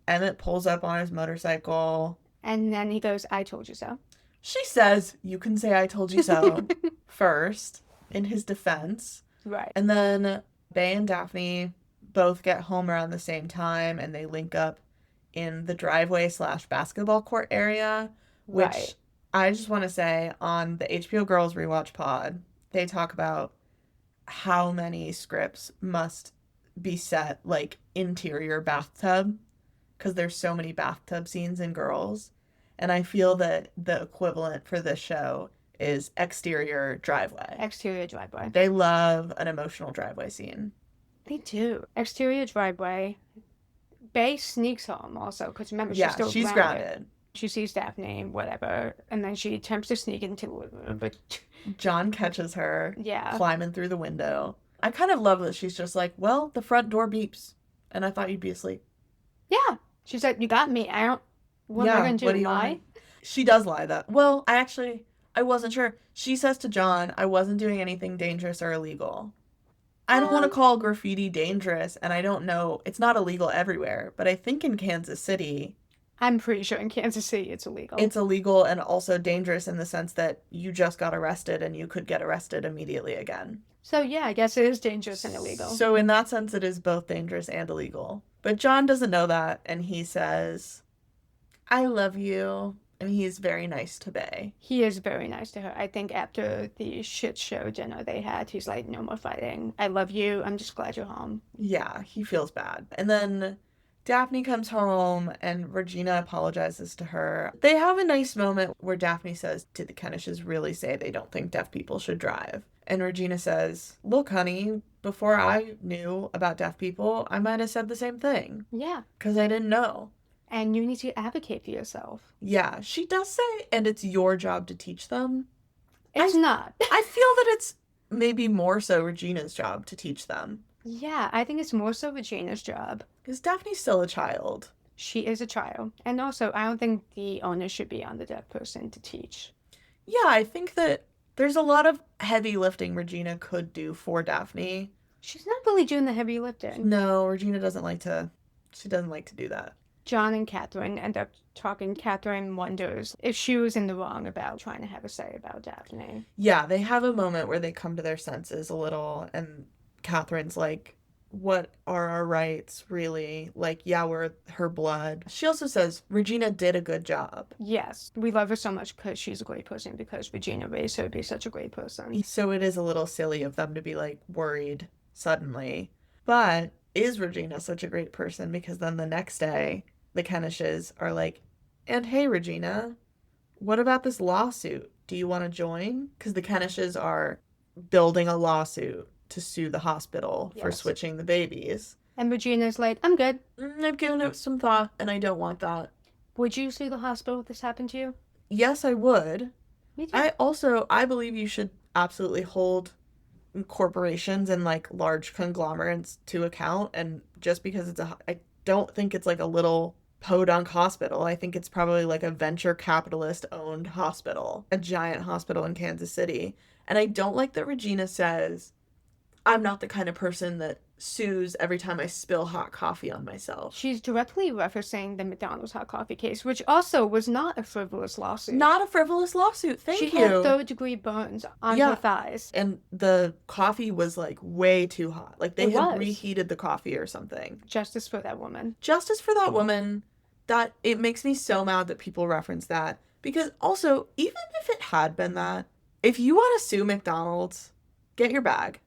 Emmett pulls up on his motorcycle. And then he goes, I told you so. She says, you can say I told you so first, in his defense. Right. And then Bay and Daphne both get home around the same time and they link up in the driveway / basketball court area, which Right. I just want to say on the HBO Girls Rewatch pod, they talk about how many scripts must be set like interior bathtub because there's so many bathtub scenes in Girls. And I feel that the equivalent for this show is exterior driveway. Exterior driveway. They love an emotional driveway scene. They do. Exterior driveway. Bay sneaks home also, because remember, Yeah, she's still she's grounded. grounded. She sees Daphne, whatever, and then she attempts to sneak into the living room, but John catches her yeah. climbing through the window. I kind of love that she's just like, well, the front door beeps. And I thought you'd be asleep. Yeah. She said, you got me. I don't, what am I going to what do, do you want lie? me- She does lie though. Well, I wasn't sure. She says to John, I wasn't doing anything dangerous or illegal. I don't want to call graffiti dangerous, and I don't know. It's not illegal everywhere, but I think in Kansas City, I'm pretty sure in Kansas City it's illegal. it's illegal and also dangerous in the sense that you just got arrested and you could get arrested immediately again. So yeah, I guess it is dangerous and illegal. So in that sense, it is both dangerous and illegal. But John doesn't know that, and he says, I love you. And he's very nice to Bay. He is very nice to her. I think after the shit show dinner they had, he's like, no more fighting. I love you. I'm just glad you're home. Yeah, he feels bad. And then Daphne comes home and Regina apologizes to her. They have a nice moment where Daphne says, did the Kennishes really say they don't think deaf people should drive? And Regina says, look, honey, before I knew about deaf people, I might have said the same thing. Yeah. Because I didn't know. And you need to advocate for yourself. Yeah, she does say, and it's your job to teach them. It's not. I feel that it's maybe more so Regina's job to teach them. Yeah, I think it's more so Regina's job. Because Daphne's still a child. She is a child. And also, I don't think the onus should be on the deaf person to teach. Yeah, I think that there's a lot of heavy lifting Regina could do for Daphne. She's not really doing the heavy lifting. No, Regina doesn't like to do that. John and Catherine end up talking. Catherine wonders if she was in the wrong about trying to have a say about Daphne. Yeah, they have a moment where they come to their senses a little, and Catherine's like, what are our rights, really? Like, yeah, we're her blood. She also says Regina did a good job. Yes, we love her so much because she's a great person, because Regina raised her to be such a great person. So it is a little silly of them to be, like, worried suddenly. But is Regina such a great person? Because then the next day, the Kennishes are like, and hey, Regina, what about this lawsuit? Do you want to join? Because the Kennishes are building a lawsuit to sue the hospital for Yes. switching the babies. And Regina's like, I'm good. I've given it some thought, and I don't want that. Would you sue the hospital if this happened to you? Yes, I would. Me too. I believe you should absolutely hold corporations and like large conglomerates to account, and just because I don't think it's like a little podunk hospital. I think it's probably like a venture capitalist owned hospital, a giant hospital in Kansas City. And I don't like that Regina says, I'm not the kind of person that sues every time I spill hot coffee on myself. She's directly referencing the McDonald's hot coffee case, which also was not a frivolous lawsuit. Not a frivolous lawsuit. Thank you. She had third-degree burns on her thighs. And the coffee was like way too hot. Like they had reheated the coffee or something. Justice for that woman. Justice for that woman. That it makes me so mad that people reference that. Because also, even if it had been that, if you want to sue McDonald's, get your bag.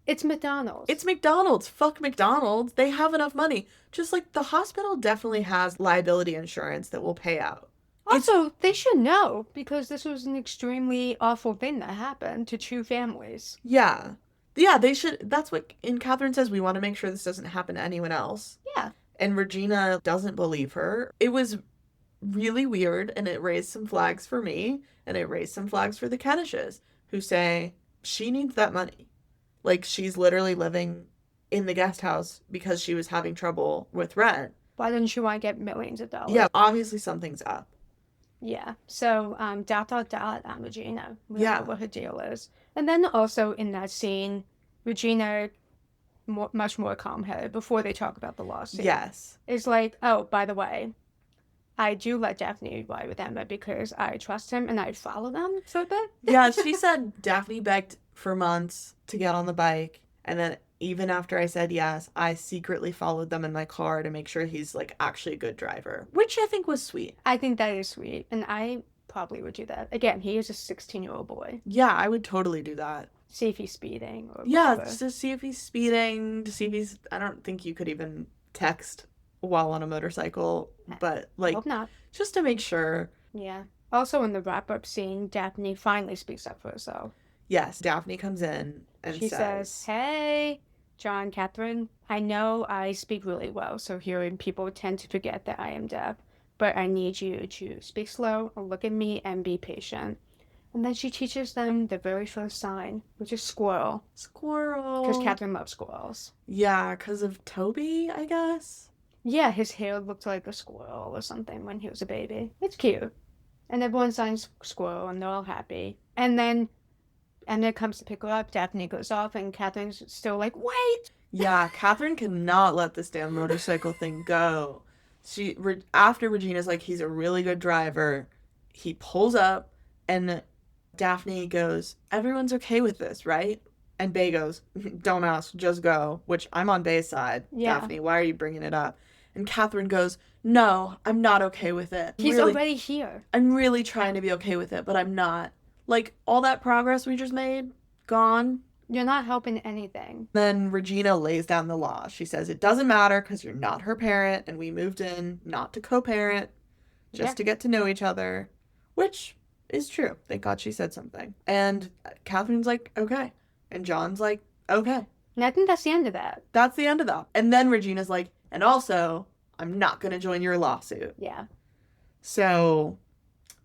It's McDonald's. It's McDonald's. Fuck McDonald's. They have enough money. Just like the hospital definitely has liability insurance that will pay out. Also, they should know, because this was an extremely awful thing that happened to two families. Yeah. Yeah, they should. That's what, and Catherine says, we want to make sure this doesn't happen to anyone else. Yeah. And Regina doesn't believe her. It was really weird, and it raised some flags for me, and it raised some flags for the Kenishes, who say she needs that money. Like, she's literally living in the guest house because she was having trouble with rent. Why didn't she want to get millions of dollars? Yeah, obviously something's up. Yeah. So, on Regina. We don't know what her deal is. And then also in that scene, Regina, much more calm-headed before they talk about the lawsuit. Yes. Is like, oh, by the way, I do let Daphne ride with Emma because I trust him and I follow them for a bit. Yeah, she said Daphne begged for months to get on the bike, and then even after I said yes, I secretly followed them in my car to make sure he's like actually a good driver, which I think was sweet. I think that is sweet, and I probably would do that. Again, he is a 16-year-old boy. Yeah, I would totally do that. See if he's speeding. Or to see if he's speeding, to see if he's... I don't think you could even text while on a motorcycle, but like... Hope not. Just to make sure. Yeah. Also in the wrap-up scene, Daphne finally speaks up for herself. Yes, Daphne comes in and she says, hey, John, Catherine, I know I speak really well, so hearing people tend to forget that I am deaf, but I need you to speak slow, look at me, and be patient. And then she teaches them the very first sign, which is squirrel. Squirrel. Because Catherine loves squirrels. Yeah, because of Toby, I guess. Yeah, his hair looked like a squirrel or something when he was a baby. It's cute. And everyone signs squirrel, and they're all happy. And then Emma comes to pick her up, Daphne goes off, and Catherine's still like, wait! Yeah, Catherine cannot let this damn motorcycle thing go. After Regina's like, he's a really good driver, he pulls up, and Daphne goes, everyone's okay with this, right? And Bay goes, don't ask, just go. Which, I'm on Bay's side. Yeah. Daphne, why are you bringing it up? And Catherine goes, no, I'm not okay with it. He's already here. I'm really trying to be okay with it, but I'm not. Like, all that progress we just made, gone. You're not helping anything. Then Regina lays down the law. She says it doesn't matter because you're not her parent, and we moved in not to co-parent, just to get to know each other. Which is true. Thank God she said something. And Catherine's like, okay. And John's like, okay. And I think that's the end of that. That's the end of that. And then Regina's like, and also, I'm not going to join your lawsuit. Yeah. So,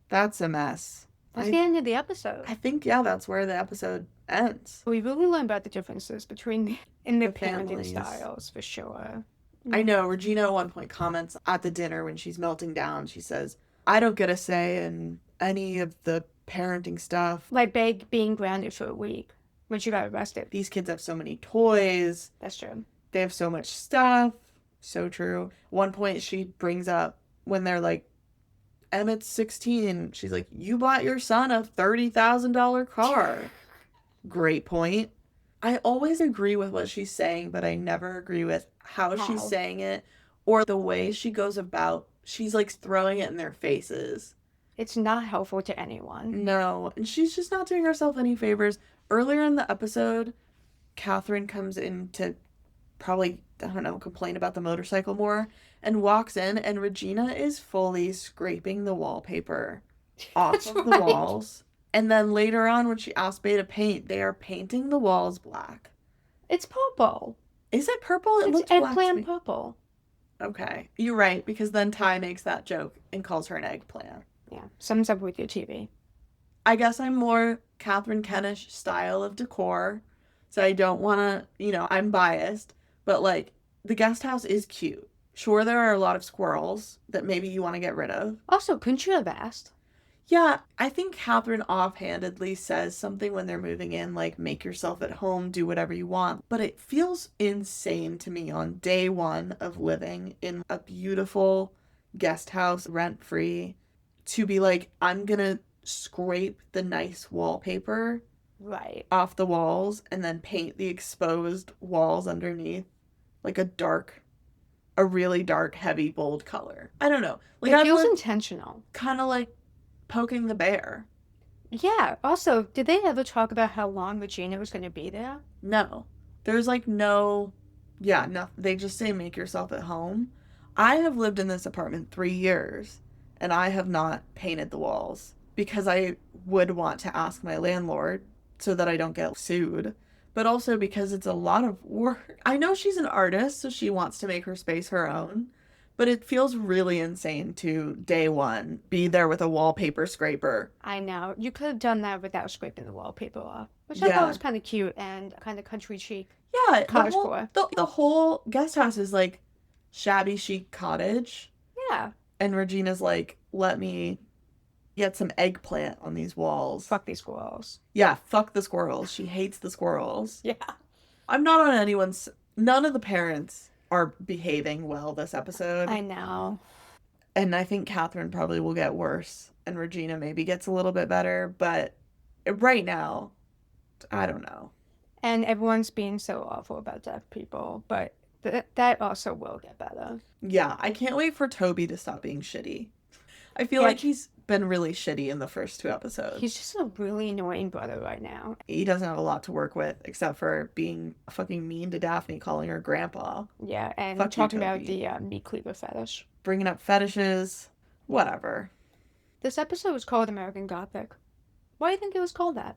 that's a mess. That's the end of the episode. I think, yeah, that's where the episode ends. We really learned about the differences between the parenting families. styles, for sure. I know. Regina at one point comments at the dinner when she's melting down. She says, I don't get a say in any of the parenting stuff. Like being grounded for a week when she got arrested. These kids have so many toys. That's true. They have so much stuff. So true. One point she brings up when they're like, Emmett's 16. She's like, you bought your son a $30,000 car. Great point. I always agree with what she's saying, but I never agree with how she's saying it or the way she goes about. She's like throwing it in their faces. It's not helpful to anyone. No. And she's just not doing herself any favors. Earlier in the episode, Catherine comes in to probably, I don't know, complain about the motorcycle more and walks in, and Regina is fully scraping the wallpaper off of the walls. And then later on, when she asks Bay to paint, they are painting the walls black. It's purple. Is it purple? It looks eggplant purple. Okay. You're right, because then Ty makes that joke and calls her an eggplant. Yeah. Sums up with your TV. I guess I'm more Catherine Kenish style of decor. So I don't want to, I'm biased, but like the guest house is cute. Sure, there are a lot of squirrels that maybe you want to get rid of. Also, couldn't you have asked? Yeah, I think Catherine offhandedly says something when they're moving in, like, make yourself at home, do whatever you want. But it feels insane to me on day one of living in a beautiful guest house, rent free, to be like, I'm gonna scrape the nice wallpaper Right. off the walls and then paint the exposed walls underneath like a really dark, heavy, bold color. I don't know. Like, It I feels was intentional. kind of like poking the bear. Yeah. Also, did they ever talk about how long Regina was going to be there? No. There's like no, yeah, no, they just say make yourself at home. I have lived in this apartment 3 years and I have not painted the walls because I would want to ask my landlord so that I don't get sued, but also because it's a lot of work. I know she's an artist, so she wants to make her space her own, but it feels really insane to day one be there with a wallpaper scraper. I know. You could have done that without scraping the wallpaper off, which I thought Yeah. was kind of cute and kind of country chic. Yeah, Cottage core. the whole guest house is like shabby chic cottage. Yeah. And Regina's like, let me get some eggplant on these walls. Fuck these squirrels. Yeah, fuck the squirrels. She hates the squirrels. Yeah. I'm not on anyone's. None of the parents are behaving well this episode. I know. And I think Catherine probably will get worse. And Regina maybe gets a little bit better. But right now, I don't know. And everyone's being so awful about deaf people, but that also will get better. Yeah, I can't wait for Toby to stop being shitty. I feel Yeah. like he's been really shitty in the first 2 episodes. He's just a really annoying brother right now. He doesn't have a lot to work with except for being fucking mean to Daphne, calling her grandpa, Yeah, and Fuck you, talking about Toby. the meat cleaver fetish. bringing up fetishes, whatever. This episode was called American Gothic. Why do you think it was called that?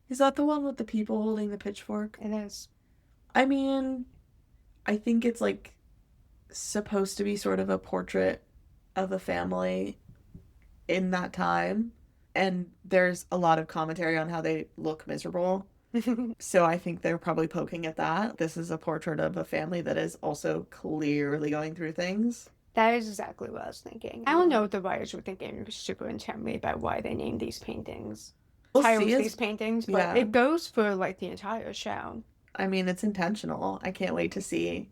Is that the one with the people holding the pitchfork? It is. I mean, I think it's like supposed to be sort of a portrait of a family in that time. And there's a lot of commentary on how they look miserable. So I think they're probably poking at that. This is a portrait of a family that is also clearly going through things. That is exactly what I was thinking. I don't know what the writers were thinking super intently about why they named these paintings. We'll Titles see. these paintings, but yeah. it goes for like the entire show. I mean, it's intentional. I can't wait to see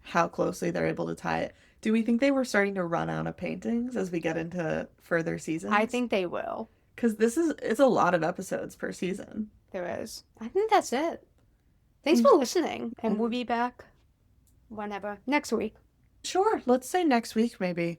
how closely they're able to tie it. Do we think they were starting to run out of paintings as we get into further seasons? I think they will. Because it's a lot of episodes per season. There is. I think that's it. Thanks for listening, and we'll be back whenever. Next week. Sure, let's say next week maybe.